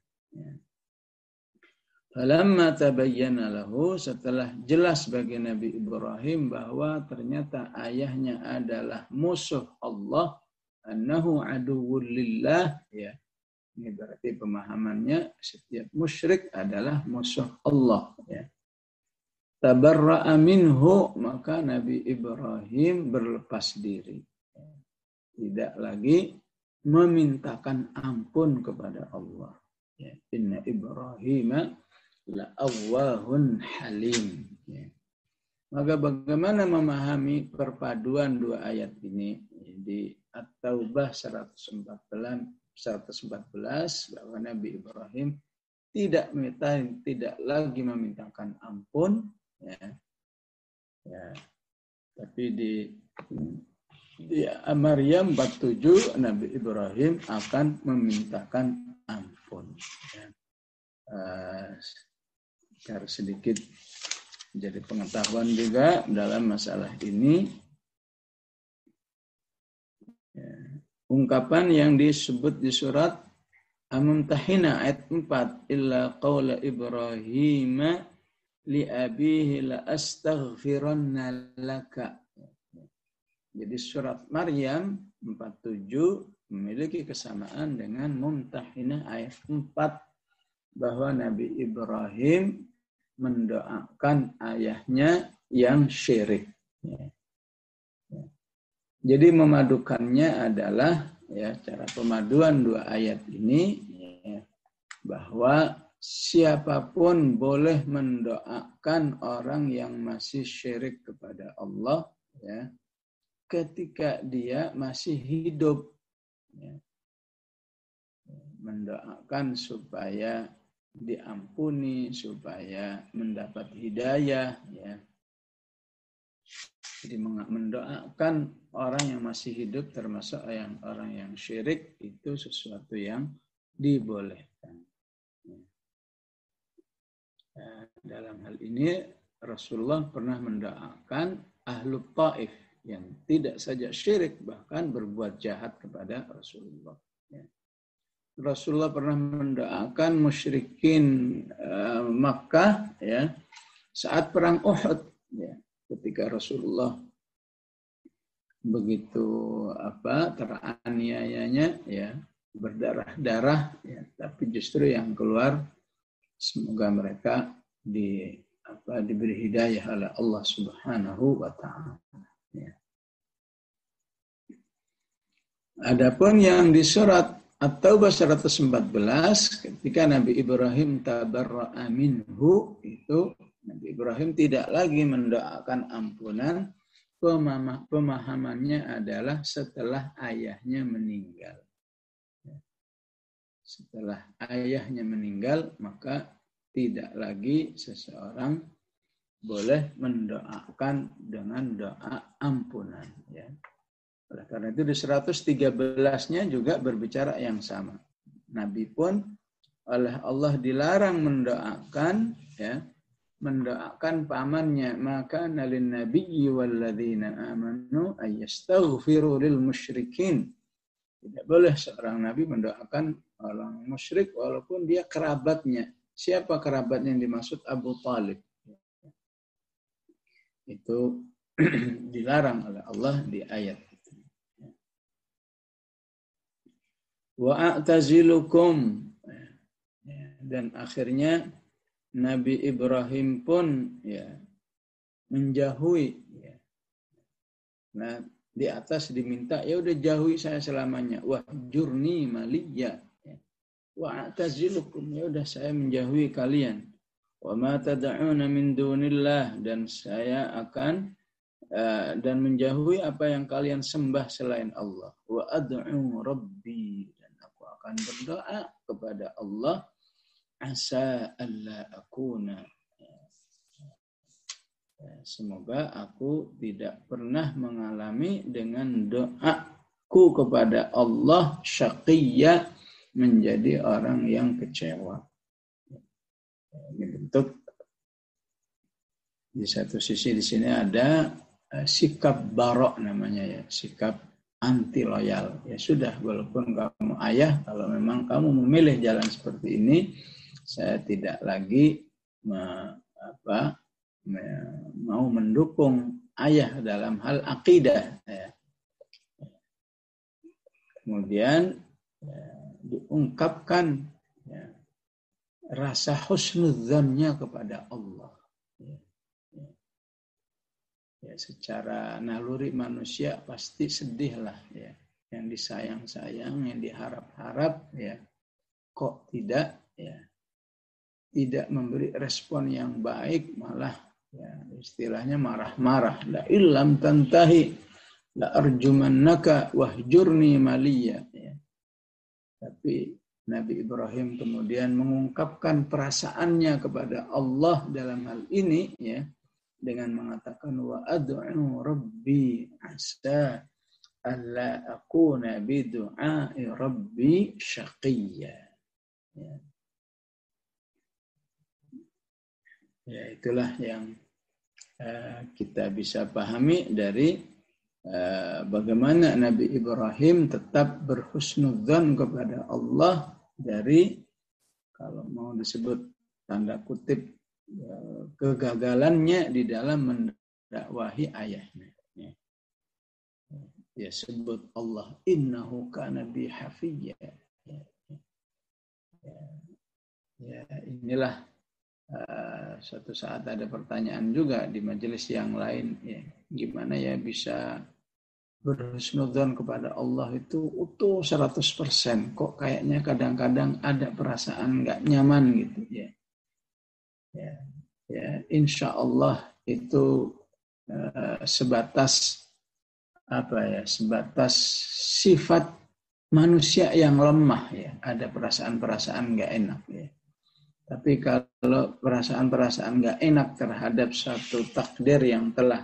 Falamma tabayyana lahu, setelah jelas bagi Nabi Ibrahim bahwa ternyata ayahnya adalah musuh Allah, annahu aduwwul lillah, ya, Ini berarti pemahamannya setiap musyrik adalah musuh Allah. Ya. Tabarra'a minhu, maka Nabi Ibrahim berlepas diri. Tidak lagi memintakan ampun kepada Allah. Ya. Inna Ibrahim la'awwahun halim. Ya. Maka bagaimana memahami perpaduan dua ayat ini? Di At-Taubah 114 bahwa Nabi Ibrahim tidak lagi memintakan ampun, ya. Tapi di Maryam 47 Nabi Ibrahim akan memintakan ampun. Ya. Secara sedikit jadi pengetahuan juga dalam masalah ini. Ya. Ungkapan yang disebut di surat Al-Mumtahinah ayat 4, illa qawla Ibrahim li abihi la astaghfiranna laka. Jadi surat Maryam 47 memiliki kesamaan dengan Mumtahinah ayat 4 bahwa Nabi Ibrahim mendoakan ayahnya yang syirik. Jadi memadukannya adalah cara pemaduan dua ayat ini bahwa siapapun boleh mendoakan orang yang masih syirik kepada Allah ketika dia masih hidup. Mendoakan supaya diampuni, supaya mendapat hidayah. Jadi mendoakan orang yang masih hidup termasuk orang yang syirik itu sesuatu yang dibolehkan. Dalam hal ini Rasulullah pernah mendoakan Ahlul Taif yang tidak saja syirik bahkan berbuat jahat kepada Rasulullah. Rasulullah pernah mendoakan musyrikin Makkah saat perang Uhud. Ketika Rasulullah begitu teraniayanya berdarah-darah tapi justru yang keluar semoga mereka diberi hidayah oleh Allah Subhanahu wa taala. Adapun yang di surat At-Taubah 114 ketika Nabi Ibrahim tabarra'a minhu, itu Nabi Ibrahim tidak lagi mendoakan ampunan. Pemahamannya adalah setelah ayahnya meninggal. Setelah ayahnya meninggal, maka tidak lagi seseorang boleh mendoakan dengan doa ampunan. Oleh karena itu di 113-nya juga berbicara yang sama. Nabi pun oleh Allah dilarang mendoakan mendoakan pamannya, maka nalin nabiyyi walladzina amanu ayastaghfiru lil musyrikin. Tidak boleh seorang nabi mendoakan orang musyrik walaupun dia kerabatnya. Siapa kerabatnya yang dimaksud? Abu Talib. Itu dilarang oleh Allah di ayat itu. Wa a'tazilukum, dan akhirnya Nabi Ibrahim pun menjauhi. Nah, di atas diminta, ya udah jauhi saya selamanya. Wahjurni maliyya. Wa a'tazilukum, ya udah saya menjauhi kalian. Wa ma tad'una min dunillah, dan saya akan dan menjauhi apa yang kalian sembah selain Allah. Wa ad'u rabbi, dan aku akan berdoa kepada Allah. Asa alla akuna, semoga aku tidak pernah mengalami dengan doaku kepada Allah syaqiyya, menjadi orang yang kecewa. Ini bentuk di satu sisi di sini ada sikap barok namanya sikap anti loyal. Ya sudah, walaupun kamu ayah, kalau memang kamu memilih jalan seperti ini, saya tidak lagi mau mendukung ayah dalam hal akidah. Kemudian diungkapkan ya, rasa husnudzannya kepada Allah. Ya, secara naluri manusia pasti sedih lah ya. Yang disayang-sayang, yang diharap-harap ya, kok tidak ya, tidak memberi respon yang baik, malah ya, istilahnya marah-marah. La illam tantahi la arjumannaka wahjurni maliya ya. Tapi Nabi Ibrahim kemudian mengungkapkan perasaannya kepada Allah dalam hal ini ya, dengan mengatakan wa ad'u rabbi asa alla akuna bi du'ai rabbi syaqiyya. Ya, itulah yang kita bisa pahami dari bagaimana Nabi Ibrahim tetap berhusnudzan kepada Allah dari, kalau mau disebut tanda kutip, kegagalannya di dalam mendakwahi ayahnya. Ya, sebut Allah innahu kana bi hafiyya. Ya, inilah suatu saat ada pertanyaan juga di majelis yang lain ya, gimana ya bisa berhusnudzan kepada Allah itu utuh 100%, kok kayaknya kadang-kadang ada perasaan nggak nyaman gitu ya. Ya, insya Allah itu sebatas sebatas sifat manusia yang lemah ya, ada perasaan-perasaan nggak enak ya. Tapi kalau perasaan-perasaan nggak enak terhadap satu takdir yang telah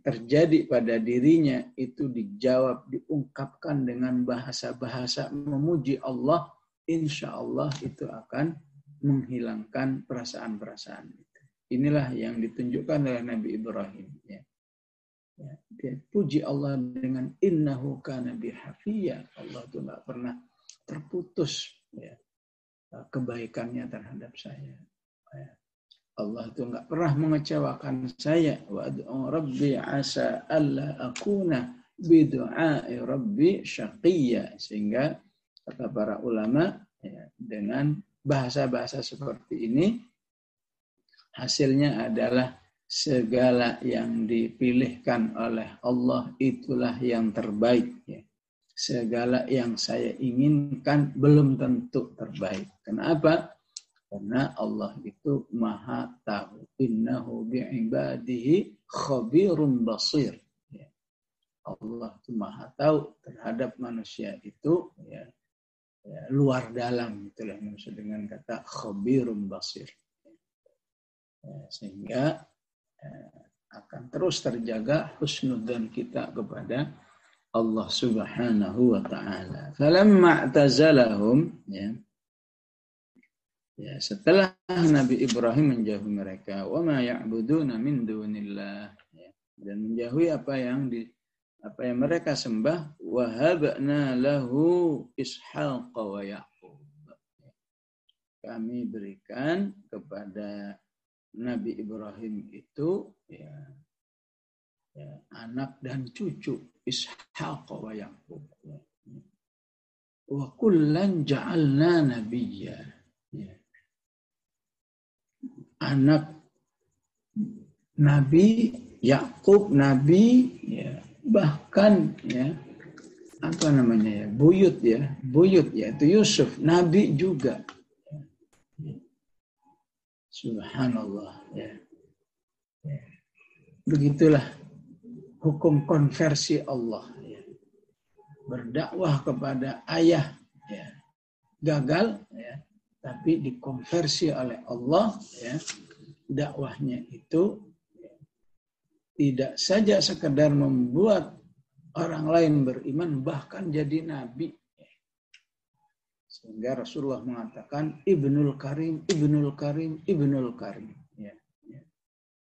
terjadi pada dirinya, itu dijawab, diungkapkan dengan bahasa-bahasa memuji Allah, insya Allah itu akan menghilangkan perasaan-perasaan itu. Inilah yang ditunjukkan oleh Nabi Ibrahim. Ya. Dia puji Allah dengan innahu kana bihafiyya. Allah itu nggak pernah terputus ya, kebaikannya terhadap saya. Allah itu nggak pernah mengecewakan saya. Wa ad'u rabbi asa alla akuna bidu'ai rabbi syaqiyya. Sehingga kata para ulama ya, dengan bahasa-bahasa seperti ini hasilnya adalah segala yang dipilihkan oleh Allah itulah yang terbaik ya. Segala yang saya inginkan belum tentu terbaik. Kenapa? Karena Allah itu maha tahu. Innahu bi'ibadihi khabirum basir. Ya. Allah itu maha tahu terhadap manusia itu ya, ya, luar dalam. Itulah yang maksud dengan kata khabirum basir. Ya, sehingga akan terus terjaga husnudzan kita kepada Allah Subhanahu wa taala. Falamma i'tazalahum ya, setelah Nabi Ibrahim menjauhi mereka, wa ma ya'buduna min dunillah ya, dan menjauhi apa yang mereka sembah, wa habna lahu Ishaq wa Yaqub. Kami berikan kepada Nabi Ibrahim itu ya, anak dan cucu Ishaq wa Yaqub. Wa kullan ja'alna nabiyya. Ya. Anak Nabi Yakub Nabi ya, bahkan ya buyut yaitu Yusuf Nabi juga. Subhanallah ya. Begitulah hukum konversi Allah ya. Berdakwah kepada ayah ya, gagal ya, tapi dikonversi oleh Allah ya, dakwahnya itu ya, tidak saja sekedar membuat orang lain beriman, bahkan jadi nabi. Sehingga Rasulullah mengatakan Ibnul Karim. Ya, ya.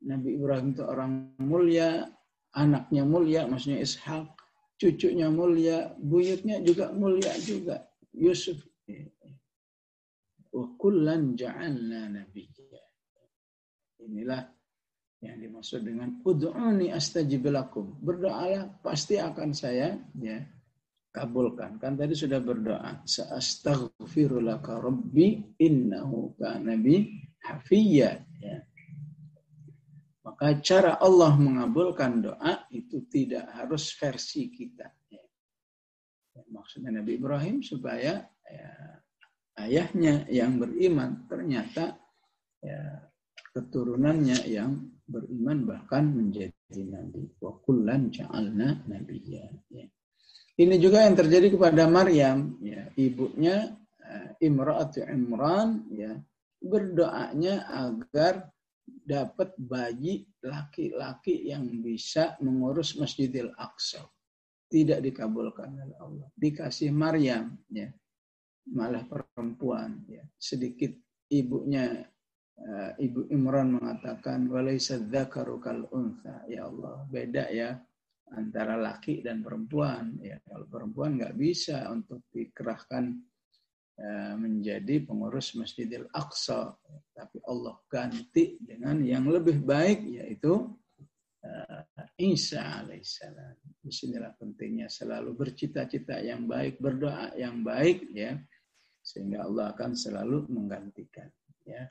Nabi Ibrahim itu orang mulia, anaknya mulia, maksudnya Ishaq, cucunya mulia, buyutnya juga mulia juga, Yusuf. Ya. Wa kullan ja'alna nabiyya. Inilah yang dimaksud dengan ud'uni astajib lakum. Berdoalah pasti akan saya ya kabulkan. Kan tadi sudah berdoa, sa'astaghfirulaka rabbi innahu kana bi hafiyya. Ya. Maka cara Allah mengabulkan doa itu tidak harus versi kita. Ya. Maksudnya Nabi Ibrahim supaya ayahnya yang beriman ternyata keturunannya yang beriman bahkan menjadi nabi. Wa kullan ja'alna nabiyya. Ya. Ini juga yang terjadi kepada Maryam, ya, ibunya Imra'atu Imran, ya, berdoanya agar dapat bayi laki-laki yang bisa mengurus Masjidil Aqsa. Tidak dikabulkan oleh Allah. Dikasih Maryam, ya, malah perempuan. Ya. Sedikit ibunya, Ibu Imran mengatakan, walaysa dzakaru kal untha. Ya Allah, beda ya antara laki dan perempuan. Ya, kalau perempuan nggak bisa untuk dikerahkan menjadi pengurus Masjidil Aqsa, tapi Allah ganti dengan yang lebih baik, yaitu Isa alaihissalam. Disinilah pentingnya selalu bercita-cita yang baik, berdoa yang baik, ya, sehingga Allah akan selalu menggantikan. Ya.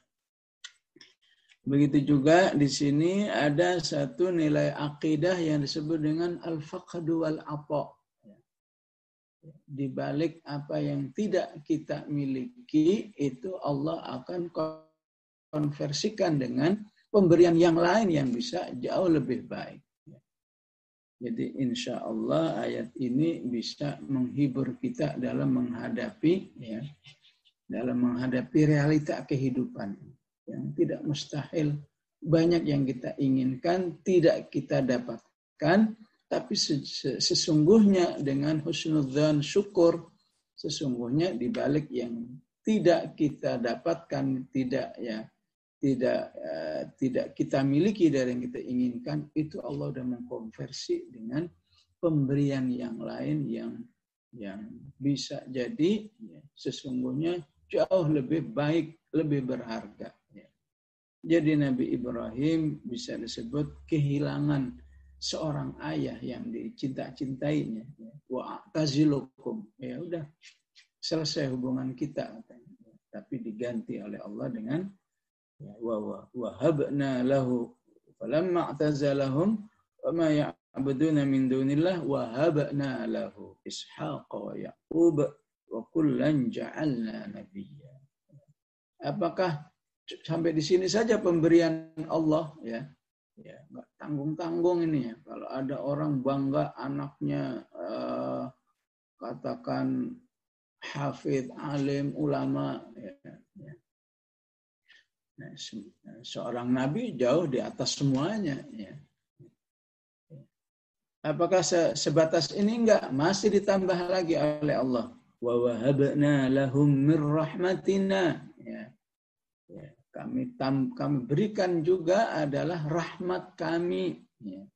Begitu juga di sini ada satu nilai akidah yang disebut dengan al-faqdu wal-ata. Di balik apa yang tidak kita miliki, itu Allah akan konversikan dengan pemberian yang lain yang bisa jauh lebih baik. Jadi insya Allah ayat ini bisa menghibur kita dalam menghadapi, ya, dalam menghadapi realita kehidupan yang tidak mustahil. Banyak yang kita inginkan tidak kita dapatkan. Tapi sesungguhnya dengan husnudzan, syukur, sesungguhnya di balik yang tidak kita dapatkan, tidak kita miliki dari yang kita inginkan, itu Allah sudah mengkonversi dengan pemberian yang lain yang bisa jadi, ya, sesungguhnya jauh lebih baik, lebih berharga. Ya. Jadi Nabi Ibrahim bisa disebut kehilangan seorang ayah yang dicinta-cintainya. Wa a'tazilukum. Ya udah, selesai hubungan kita. Tapi diganti oleh Allah dengan wa habna lahu falamma a'tazalahum wa ma ya'buduna min dunillah wa habna lahu Ishaqa wa Yaqub wa kullan ja'alna nabiyya. Apakah sampai di sini saja pemberian Allah, ya? Ya, nggak tanggung-tanggung ini, ya. Kalau ada orang bangga anaknya katakan hafidh, alim, ulama, ya. Nah, seorang nabi jauh di atas semuanya, ya. Apakah sebatas ini? Enggak, masih ditambah lagi oleh Allah. Wa wahabna lahum mir rahmatina, ya. Ya. Kami berikan juga adalah rahmat kami. Ya.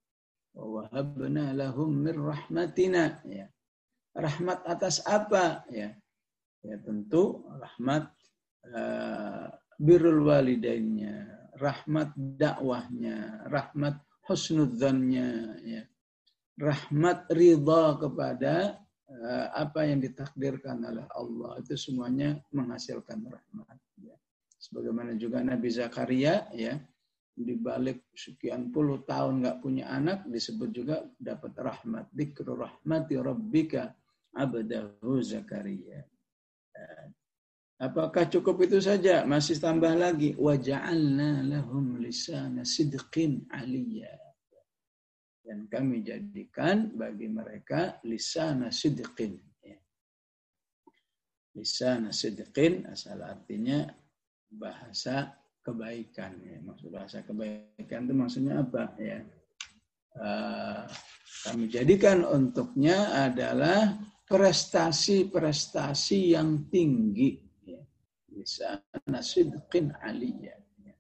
Wa wahabna lahum mir rahmatina. Ya. Rahmat atas apa? Ya, ya tentu rahmat birrul walidainnya, rahmat dakwahnya, rahmat husnudzannya, ya. Rahmat ridha kepada apa yang ditakdirkan oleh Allah. Itu semuanya menghasilkan rahmat. Ya. Sebagaimana juga Nabi Zakaria, ya, di balik sekian puluh tahun nggak punya anak, disebut juga dapat rahmat. Dzikru rahmati rabbika abdahu Zakaria. Apakah cukup itu saja? Masih tambah lagi. Wa ja'alna lahum lisana sidqin aliyya. Dan kami jadikan bagi mereka lisana sidqin. Lisana sidqin asal artinya bahasa kebaikan. Ya. Maksud bahasa kebaikan itu maksudnya apa? Ya. Kami jadikan untuknya adalah prestasi-prestasi yang tinggi. Ya. Lisana sidqin aliyya. Ya.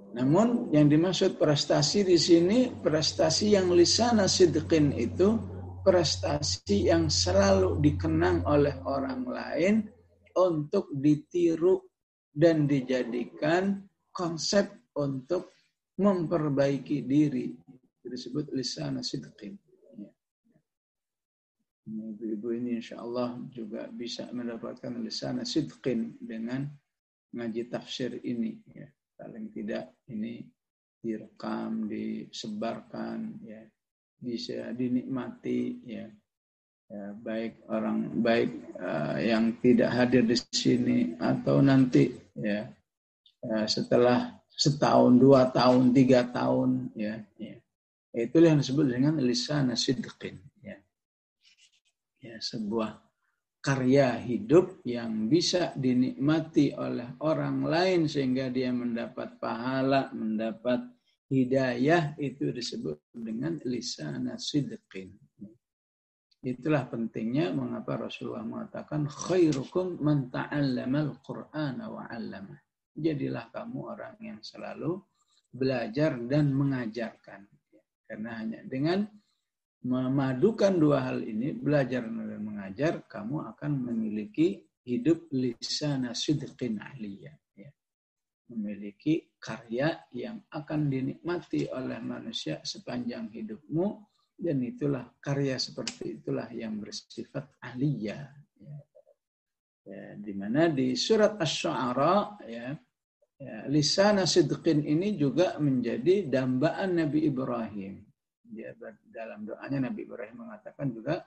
Namun yang dimaksud prestasi di sini, prestasi yang lisana sidqin itu prestasi yang selalu dikenang oleh orang lain untuk ditiru dan dijadikan konsep untuk memperbaiki diri. Disebut lisana sidqin. Ibu-ibu ini insya Allah juga bisa mendapatkan lisan sidqin dengan ngaji tafsir ini. Ya. Paling tidak ini direkam, disebarkan, ya, bisa dinikmati, ya. Ya, baik yang tidak hadir di sini atau nanti, ya, setelah setahun, 2 tahun, 3 tahun, ya. Itulah yang disebut dengan lisan sidqin, ya. Ya, sebuah karya hidup yang bisa dinikmati oleh orang lain sehingga dia mendapat pahala, mendapat hidayah, itu disebut dengan lisan sidqin. Itulah pentingnya mengapa Rasulullah mengatakan khairukum man ta'allamal Qur'ana wa 'allama. Jadilah kamu orang yang selalu belajar dan mengajarkan. Karena hanya dengan memadukan dua hal ini, belajar dan mengajar, kamu akan memiliki hidup lisana sidqin aliyah. Memiliki karya yang akan dinikmati oleh manusia sepanjang hidupmu. Dan itulah karya seperti itulah yang bersifat aliyah. Di mana di surat Asy-Syu'ara, lisana sidqin ini juga menjadi dambaan Nabi Ibrahim. Dalam doanya Nabi Ibrahim mengatakan juga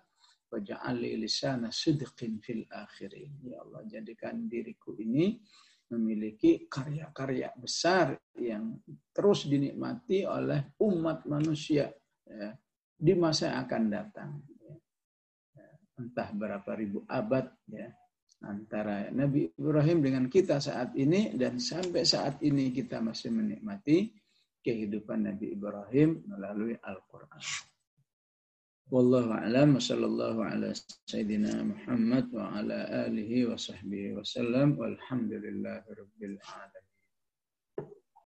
waja'alli lisana sidqin fil akhirin. Ya Allah, jadikan diriku ini memiliki karya-karya besar yang terus dinikmati oleh umat manusia, ya, di masa yang akan datang, ya. Entah berapa ribu abad, ya, antara Nabi Ibrahim dengan kita saat ini, dan sampai saat ini kita masih menikmati kehidupan Nabi Ibrahim melalui Al-Quran. Wallahu a'lam, sallallahu ala sayyidina Muhammad wa ala alihi wa sahbihi wa sallam, walhamdulillahi rabbil alamin.